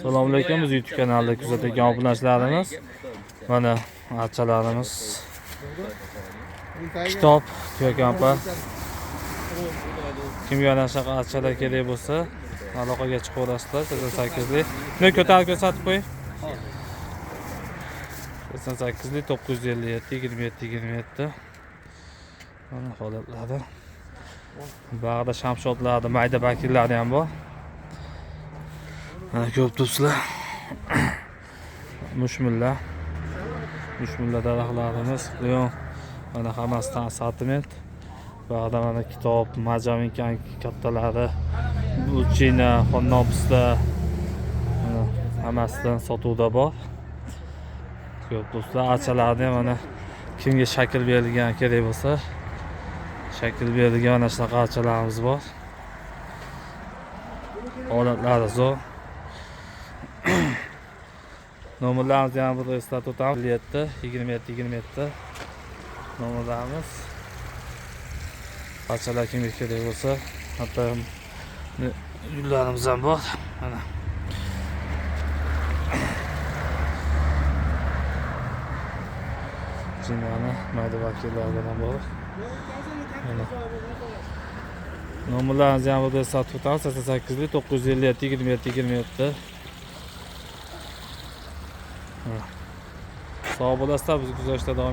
Assalomu alaykum, biz YouTube kanalida kuzatayotgan obunachilarimiz. Mana archalarimiz. Kitob Tuyakampa. Kimga ana shunaqa archalar kerak bo'lsa, aloqaga chiqaverasizlar. 88lik. Buni ko'tarib ko'rsatib qo'ying. 88lik 957 27 Mana holatlari. Bag'da shamshodlarda mayda bakillari ham bor. Mana ko'rib turibsizlar. Mushmillar daraxtlarimiz. Mana hammasidan assortiment. Bag'da mana kitob, majaminkan kattalari, bulchina, xonnobislar. Mana hammasidan sotuvda bor. Ko'rib turibsizlar, archalarni ham mana kimga shakl berilgan kerak bo'lsa, shakl berilgan mana shunaqa archalarimiz bor. Holatlari zo'r. Nomerlarimizni ham burada eslatib o'tamiz. 27 nomerlarimiz. Parchalar kimga kerak bo'lsa, hatto gullarimiz ham bor. Mana jinani mayda vakillar bilan bor. Mana nomerlarimizni ham burada eslatib o'tamiz. 88 957 27 Sağ olasizlar, biz kuzatishda davom